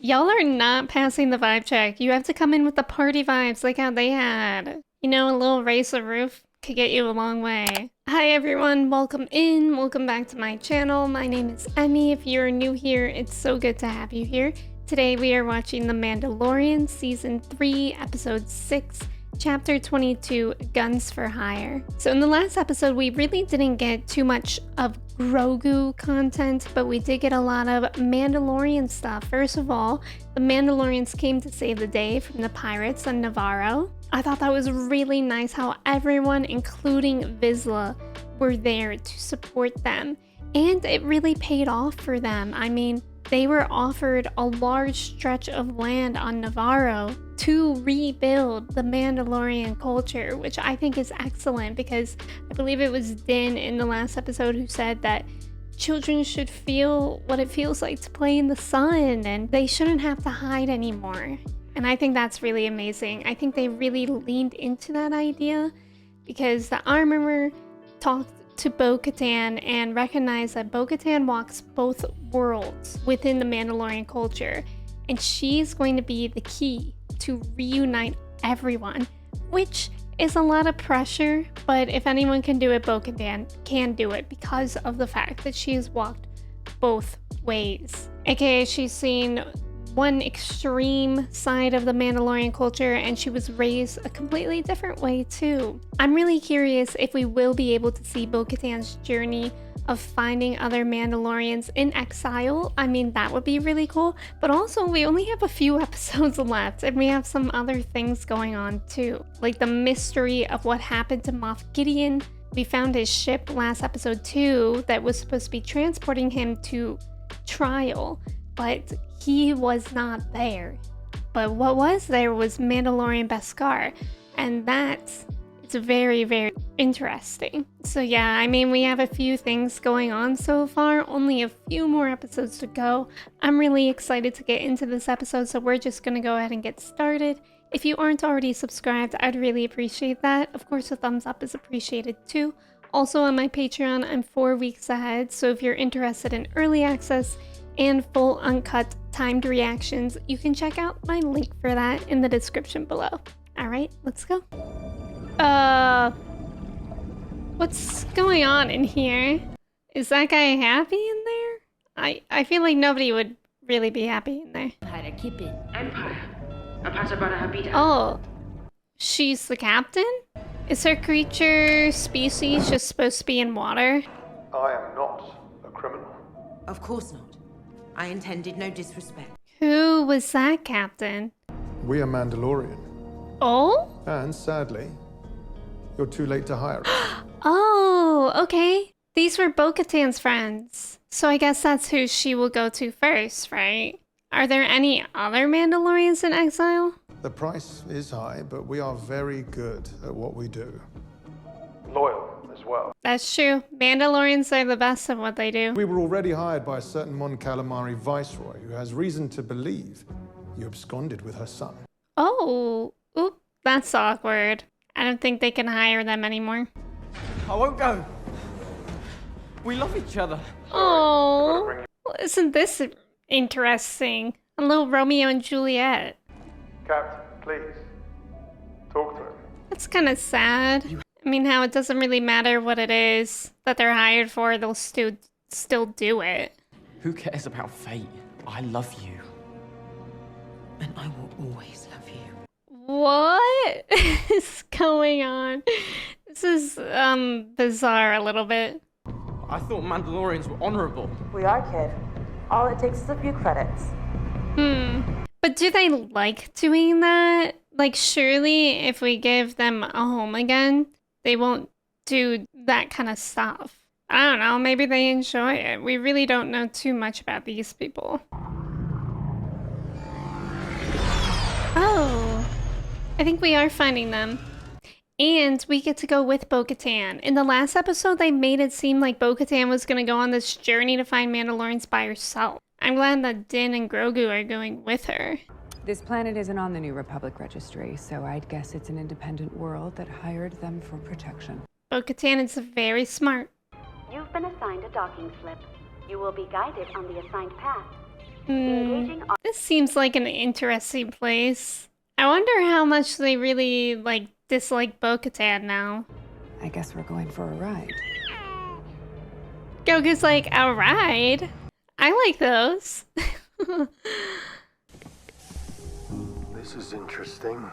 Y'all are not passing the vibe check. You have to come in with the party vibes like how they had. You know, a little raise the roof could get you a long way. Hi everyone, welcome in. Welcome back to my channel. My name is Emmy. If you're new here, it's so good to have you here. Today we are watching The Mandalorian Season 3, Episode 6, Chapter 22, Guns for Hire. So in the last episode, we really didn't get too much of Grogu content, but we did get a lot of Mandalorian stuff. First of all, the Mandalorians came to save the day from the pirates on Navarro. I thought that was really nice how everyone, including Vizsla, were there to support them. And it really paid off for them. I mean, they were offered a large stretch of land on Navarro to rebuild the Mandalorian culture, which I think is excellent because I believe it was Din in the last episode who said that children should feel what it feels like to play in the sun and they shouldn't have to hide anymore. And I think that's really amazing. I think they really leaned into that idea because the armorer talked to Bo-Katan and recognized that Bo-Katan walks both worlds within the Mandalorian culture, and she's going to be the key to reunite everyone, which is a lot of pressure, but if anyone can do it, Bo-Katan can do it because of the fact that she has walked both ways. AKA she's seen one extreme side of the Mandalorian culture and she was raised a completely different way too. I'm really curious if we will be able to see Bo-Katan's journey of finding other Mandalorians in exile. I mean, that would be really cool, but also we only have a few episodes left and we have some other things going on too, like the mystery of what happened to Moff Gideon. We found his ship last episode too that was supposed to be transporting him to trial, but he was not there. But what was there was Mandalorian Beskar, and it's very, very interesting. So yeah, I mean, we have a few things going on so far, only a few more episodes to go. I'm really excited to get into this episode, so we're just gonna go ahead and get started. If you aren't already subscribed, I'd really appreciate that. Of course, a thumbs up is appreciated too. Also on my Patreon, I'm 4 weeks ahead, so if you're interested in early access and full uncut timed reactions, you can check out my link for that in the description below. Alright, let's go. What's going on in here? Is that guy happy in there? I feel like nobody would really be happy in there. Empire. Oh, she's the captain? Is her creature species just supposed to be in water? I am not a criminal. Of course not. I intended no disrespect. Who was that captain? We are Mandalorian. Oh? And sadly, you're too late to hire us. Oh, okay. These were Bo-Katan's friends. So I guess that's who she will go to first, right? Are there any other Mandalorians in exile? The price is high, but we are very good at what we do. Loyal as well. That's true. Mandalorians are the best at what they do. We were already hired by a certain Mon Calamari viceroy who has reason to believe you absconded with her son. Oh, oop, that's awkward. I don't think they can hire them anymore. I won't go. We love each other. Oh, well, isn't this interesting? A little Romeo and Juliet. Captain, please. Talk to him. That's kind of sad. I mean, how it doesn't really matter what it is that they're hired for, they'll still do it. Who cares about fate? I love you. And I will always love you. What is going on? This is bizarre a little bit. I thought Mandalorians were honorable. We are, kid. All it takes is a few credits. But do they like doing that? Like, surely if we give them a home again, they won't do that kind of stuff. I don't know, maybe they enjoy it. We really don't know too much about these people. Oh, I think we are finding them. And we get to go with Bo-Katan. In the last episode, they made it seem like Bo-Katan was going to go on this journey to find Mandalorians by herself. I'm glad that Din and Grogu are going with her. This planet isn't on the New Republic registry, so I'd guess it's an independent world that hired them for protection. Bo-Katan is very smart. You've been assigned a docking slip. You will be guided on the assigned path. This seems like an interesting place. I wonder how much they really, like, dislike Bo-Katan now. I guess we're going for a ride. Grogu's like, a ride? I like those. This is interesting.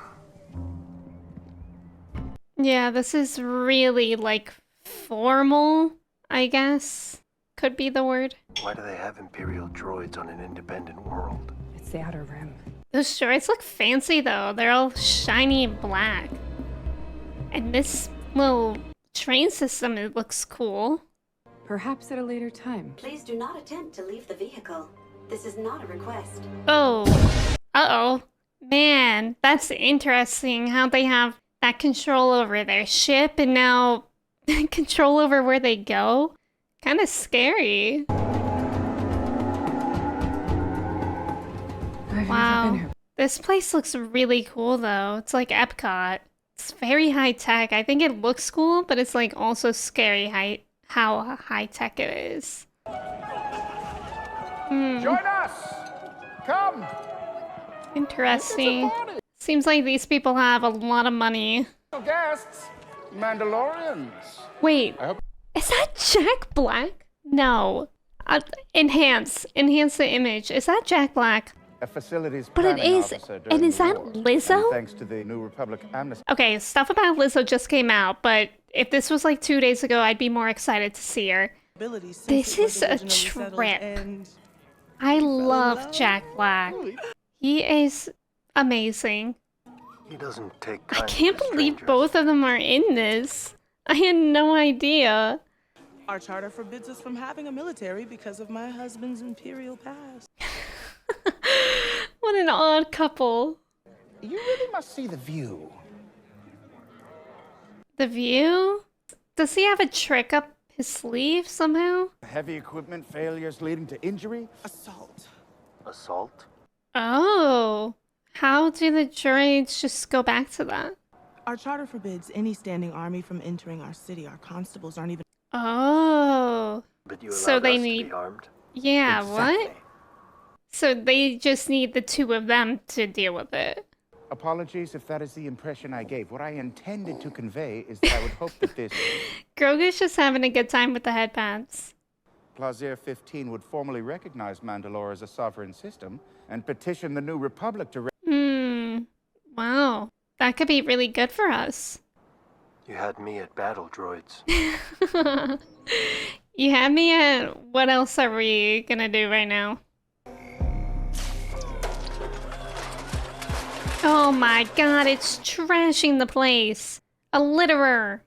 Yeah, this is really, like, formal, I guess. Could be the word. Why do they have Imperial droids on an independent world? It's the Outer Rim. Those droids look fancy, though. They're all shiny and black. And this little train system, it looks cool. Perhaps at a later time. Please do not attempt to leave the vehicle. This is not a request. Oh. Uh-oh. Man, that's interesting how they have that control over their ship and now control over where they go. Kind of scary. I've never been Wow. here. This place looks really cool, though. It's like Epcot. It's very high tech. I think it looks cool, but it's like also scary how high tech it is. Join us! Come! Interesting. Seems like these people have a lot of money. Guests, Mandalorians. Wait, is that Jack Black? No. Enhance the image. Is that Jack Black? A facilities But it planning is, officer and during is the that war. Lizzo? And thanks to the New Republic amnesty. Okay, stuff about Lizzo just came out, but if this was like 2 days ago, I'd be more excited to see her. This is a trip. I love Jack Black. He is amazing. He doesn't take I kindly can't to believe strangers. both of them are in this. I had no idea. Our charter forbids us from having a military because of my husband's imperial past. What an odd couple. You really must see the view. The view? Does he have a trick up his sleeve somehow? Heavy equipment failures leading to injury. Assault. Assault? Oh. How do the droids just go back to that? Our charter forbids any standing army from entering our city. Our constables aren't even... Oh. But you allowed So they us need... to be armed? Yeah, what? Exactly. So they just need the two of them to deal with it. Apologies if that is the impression I gave. What I intended to convey is that I would hope that this Grogu's just having a good time with the headbands. Plaisir 15 would formally recognize Mandalore as a sovereign system and petition the New Republic to... Wow. That could be really good for us. You had me at battle droids. You had me at... What else are we gonna do right now? Oh my god, it's trashing the place. A litterer.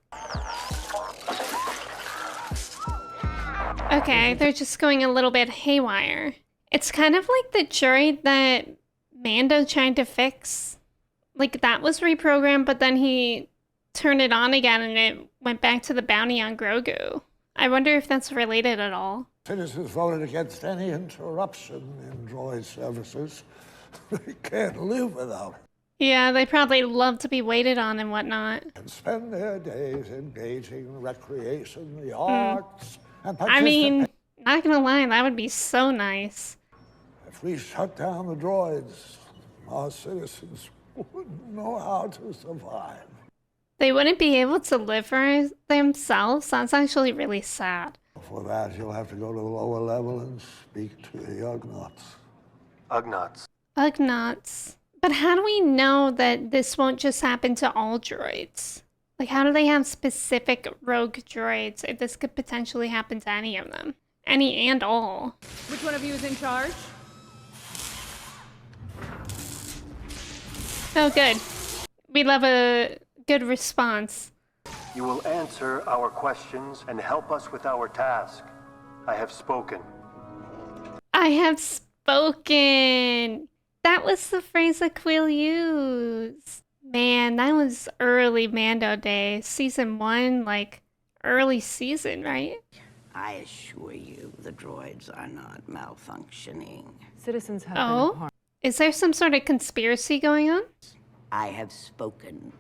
Okay, they're just going a little bit haywire. It's kind of like the droid that Mando tried to fix. Like, that was reprogrammed, but then he turned it on again and it went back to the bounty on Grogu. I wonder if that's related at all. Citizens voted against any interruption in droid services. They can't live without it. Yeah, they probably love to be waited on and whatnot. And spend their days engaging in recreation, the arts, and I mean, not gonna lie, that would be so nice. If we shut down the droids, our citizens wouldn't know how to survive. They wouldn't be able to live for themselves? That's actually really sad. For that, you'll have to go to the lower level and speak to the Ugnaughts. Ugnaughts. Ugnaughts. But how do we know that this won't just happen to all droids? Like, how do they have specific rogue droids if this could potentially happen to any of them? Any and all. Which one of you is in charge? Oh, good. We love a good response. You will answer our questions and help us with our task. I have spoken. I have spoken. That was the phrase that Quill used. Man, that was early Mando days. Season 1, like, early season, right? I assure you, the droids are not malfunctioning. Citizens have Oh? been harmed. Is there some sort of conspiracy going on? I have spoken.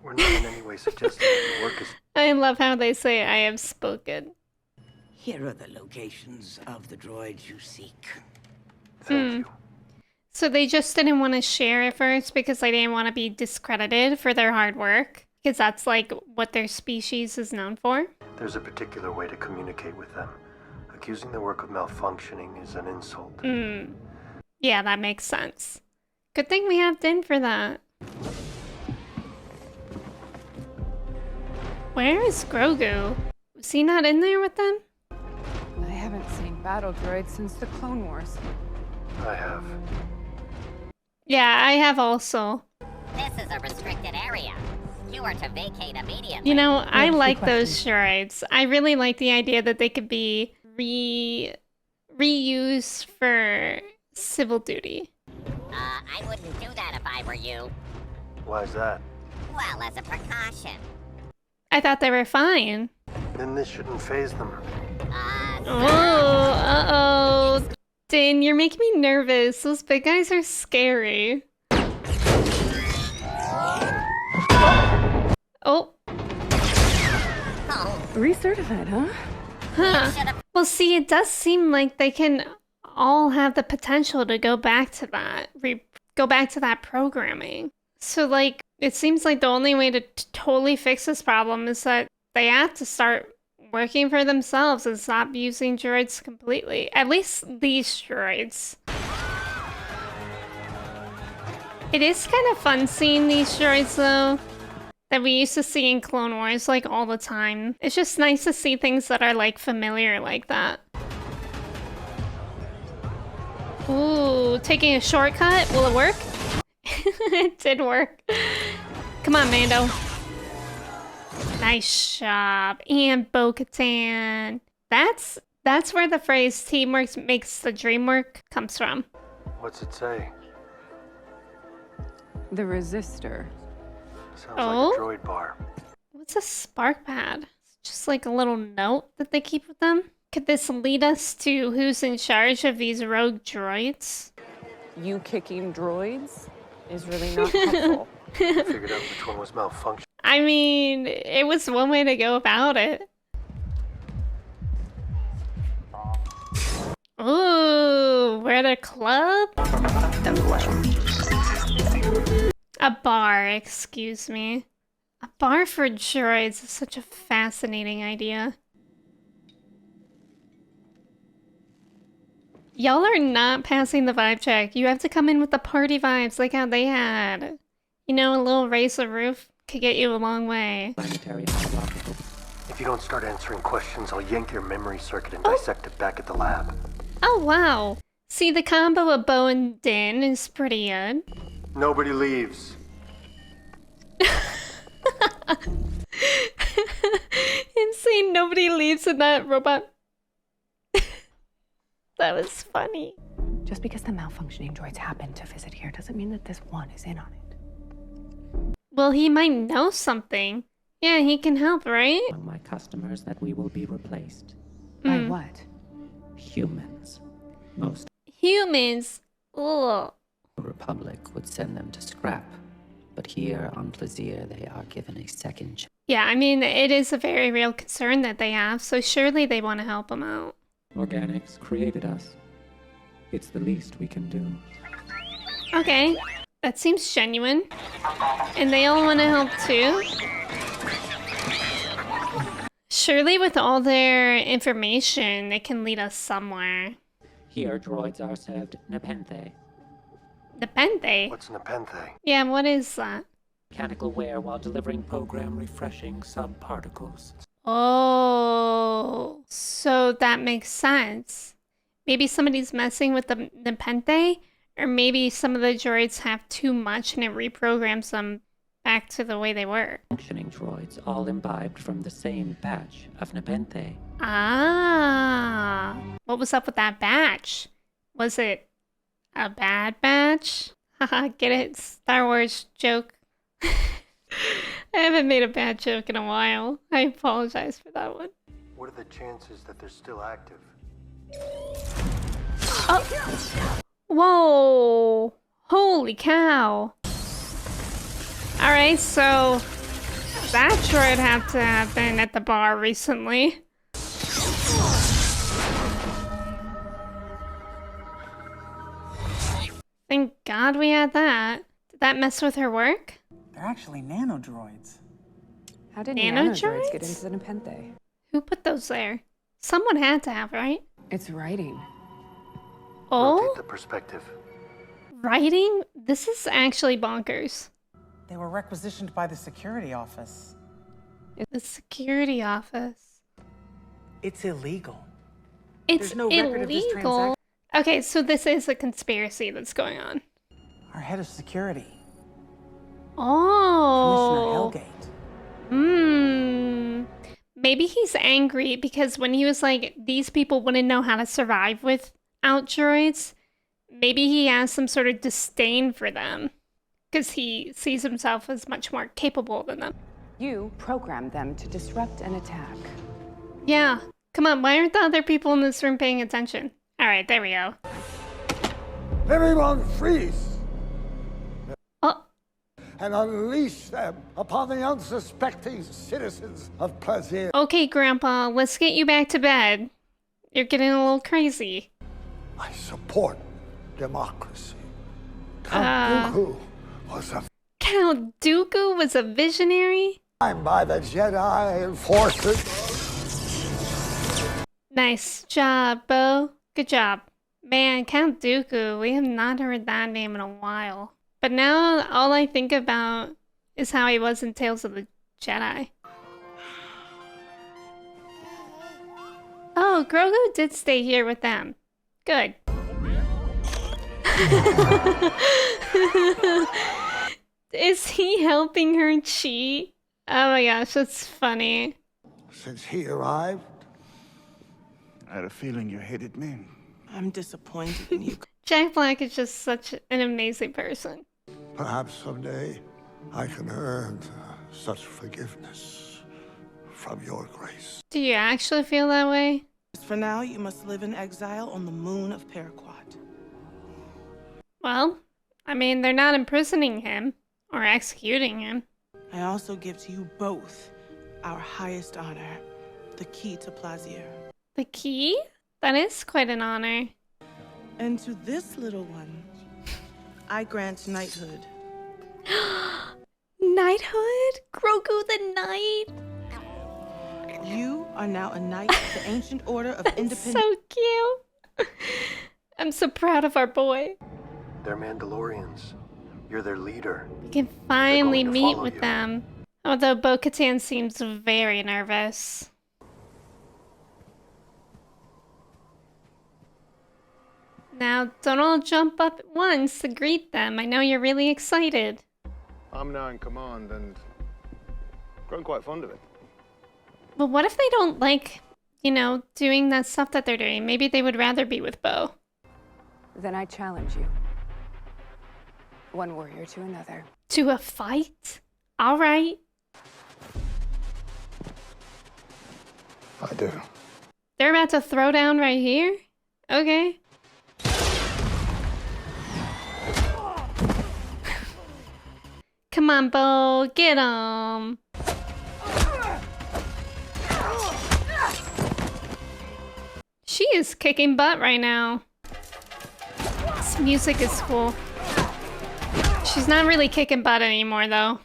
We're not in any way suggesting that your work is... I love how they say I have spoken. Here are the locations of the droids you seek. Thank you. So they just didn't want to share at first because they didn't want to be discredited for their hard work. Because that's like what their species is known for. There's a particular way to communicate with them. Accusing their work of malfunctioning is an insult. Yeah, that makes sense. Good thing we have Din for that. Where is Grogu? Was he not in there with them? I haven't seen battle droids since the Clone Wars. I have. Yeah, I have also. This is a restricted area. You are to vacate immediately. You know, I like those droids. I really like the idea that they could be reused for civil duty. I wouldn't do that if I were you. Why is that? Well, as a precaution. I thought they were fine. Then this shouldn't phase them. Oh, uh-oh. Din, you're making me nervous. Those big guys are scary. Oh. Recertified, huh? Huh. Well, see, it does seem like they can all have the potential to go back to that. Go back to that programming. So, like, it seems like the only way to totally fix this problem is that they have to start working for themselves and stop using droids completely. At least these droids. It is kind of fun seeing these droids, though, that we used to see in Clone Wars, like, all the time. It's just nice to see things that are, like, familiar like that. Ooh, taking a shortcut? Will it work? It did work. Come on, Mando. Nice job. And Bo-Katan. That's where the phrase teamwork makes the dream work comes from. What's it say? The resistor. Sounds like a droid bar. What's a spark pad? It's just like a little note that they keep with them? Could this lead us to who's in charge of these rogue droids? You kicking droids is really not helpful. I figured out which one was malfunction. I mean, it was one way to go about it. Ooh, we're at a club? A bar, excuse me. A bar for droids is such a fascinating idea. Y'all are not passing the vibe check. You have to come in with the party vibes like how they had. You know, a little race of roof could get you a long way. If you don't start answering questions, I'll yank your memory circuit and dissect it back at the lab. Oh, wow. See, the combo of Bo and Din is pretty good. Nobody leaves. Insane, nobody leaves in that robot. That was funny. Just because the malfunctioning droids happen to visit here doesn't mean that this one is in on it. Well, he might know something. Yeah, he can help, right? Among my customers that we will be replaced. By what? Humans. Most humans. Ugh. The Republic would send them to scrap. But here on Plaisir, they are given a second chance. Yeah, I mean, it is a very real concern that they have, so surely they want to help them out. Organics created us. It's the least we can do. Okay, that seems genuine. And they all want to help too? Surely with all their information, it can lead us somewhere. Here, droids are served nepenthe. Nepenthe? What's nepenthe? Yeah, what is that? Mechanical wear while delivering program refreshing subparticles. Oh, so that makes sense. Maybe somebody's messing with the nepenthe, or maybe some of the droids have too much and it reprograms them back to the way they were. Functioning droids all imbibed from the same batch of nepenthe. Ah, what was up with that batch? Was it a bad batch? Haha, get it? Star Wars joke. I haven't made a bad joke in a while. I apologize for that one. What are the chances that they're still active? Oh. Whoa. Holy cow. Alright, so that droid had to have been at the bar recently. Thank God we had that. Did that mess with her work? They're actually nanodroids. How did Nanodroids get into the Nepenthe? Who put those there? Someone had to have, right? It's writing. Oh? Rotate the perspective. Writing? This is actually bonkers. They were requisitioned by the security office. The security office. It's illegal. It's There's no record of this illegal. transaction. Okay, so this is a conspiracy that's going on. Our head of security, Oh. Commissioner Hellgate. Maybe he's angry because when he was like, these people wouldn't know how to survive without droids, maybe he has some sort of disdain for them because he sees himself as much more capable than them. You programmed them to disrupt an attack. Yeah. Come on, why aren't the other people in this room paying attention? All right, there we go. Everyone freeze! Oh. And unleash them upon the unsuspecting citizens of Plaisir. Okay, Grandpa, let's get you back to bed. You're getting a little crazy. I support democracy. Count Dooku was a visionary? by the Jedi and forces. Nice job, Bo. Good job. Man, Count Dooku, we have not heard that name in a while. But now all I think about is how he was in Tales of the Jedi. Oh, Grogu did stay here with them. Good. Is he helping her cheat? Oh my gosh, that's funny. Since he arrived, I had a feeling you hated me. I'm disappointed in you. Jack Black is just such an amazing person. perhaps someday I can earn such forgiveness from your grace. Do you actually feel that way? For now, you must live in exile on the moon of Paraquat. Well, I mean, they're not imprisoning him or executing him. I also give to you both our highest honor, the key to Plaisir. The key? That is quite an honor. And to this little one, I grant knighthood. Knighthood? Grogu the Knight? You are now a knight of the Ancient Order of Independence. So cute. I'm so proud of our boy. They're Mandalorians. You're their leader. We can finally meet with them. Although Bo-Katan seems very nervous. Now, don't all jump up at once to greet them. I know you're really excited. I'm now in command and grown quite fond of it. But what if they don't like, you know, doing that stuff that they're doing? Maybe they would rather be with Bo. Then I challenge you. One warrior to another. To a fight? All right. I do. They're about to throw down right here? Okay. Come on, Bo, get him. She is kicking butt right now. This music is cool. She's not really kicking butt anymore, though.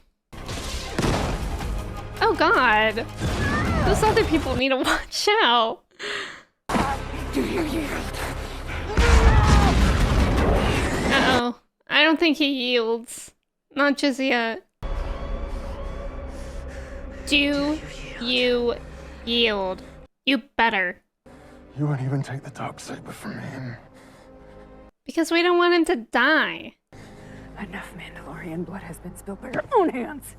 Oh, God. Those other people need to watch out. Uh-oh. I don't think he yields. Not just yet. Do you yield? You better. You won't even take the Darksaber from me. Because we don't want him to die. Enough Mandalorian blood has been spilled by your own hands.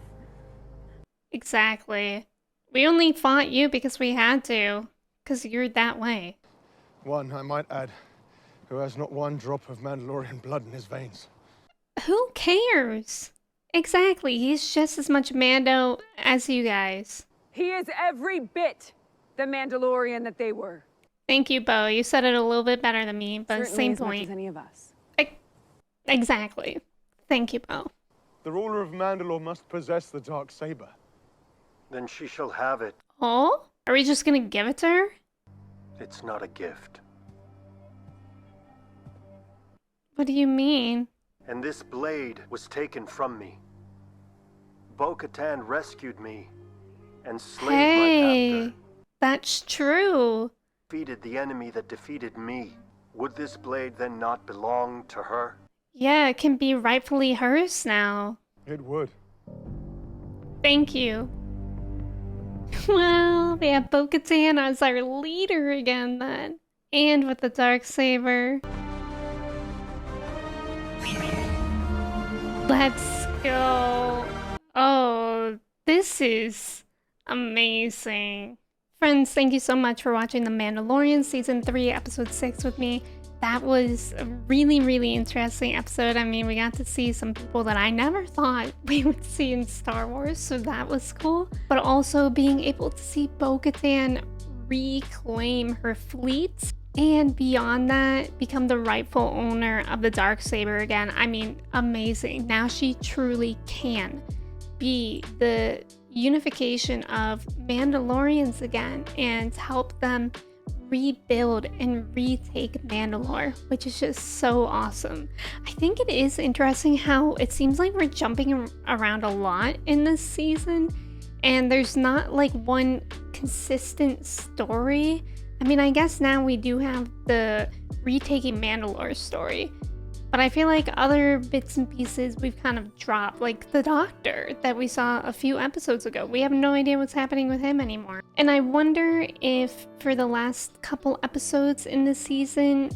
Exactly. We only fought you because we had to. Because you're that way. One, I might add, who has not one drop of Mandalorian blood in his veins. Who cares? Exactly. He's just as much Mando as you guys. He is every bit the Mandalorian that they were. Thank you, Bo. You said it a little bit better than me, but Certainly same as point. much as any of us. Exactly. Thank you, Bo. The ruler of Mandalore must possess the Darksaber. Then she shall have it. Oh? Are we just gonna give it to her? It's not a gift. What do you mean? and this blade was taken from me. Bo-Katan rescued me and slayed my captor. That's true. Defeated the enemy that defeated me. Would this blade then not belong to her? Yeah, it can be rightfully hers now. It would. Thank you. Well, we have Bo-Katan as our leader again then. And with the Darksaber. Let's go. Oh, this is amazing. Friends, thank you so much for watching The Mandalorian Season 3, Episode 6 with me. That was a really, really interesting episode. I mean, we got to see some people that I never thought we would see in Star Wars, so that was cool. But also being able to see Bo-Katan reclaim her fleet and beyond that, become the rightful owner of the Darksaber again. I mean, amazing. Now she truly can be the unification of Mandalorians again and help them rebuild and retake Mandalore, which is just so awesome. I think it is interesting how it seems like we're jumping around a lot in this season and there's not like one consistent story. I mean, I guess now we do have the retaking Mandalore story, but I feel like other bits and pieces we've kind of dropped, like the Doctor that we saw a few episodes ago. We have no idea what's happening with him anymore. And I wonder if for the last couple episodes in this season,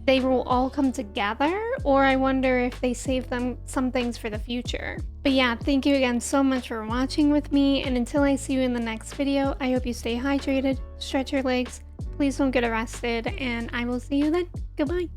they will all come together, or I wonder if they save them some things for the future. But yeah, thank you again so much for watching with me, and until I see you in the next video, I hope you stay hydrated, stretch your legs, please don't get arrested, and I will see you then. Goodbye.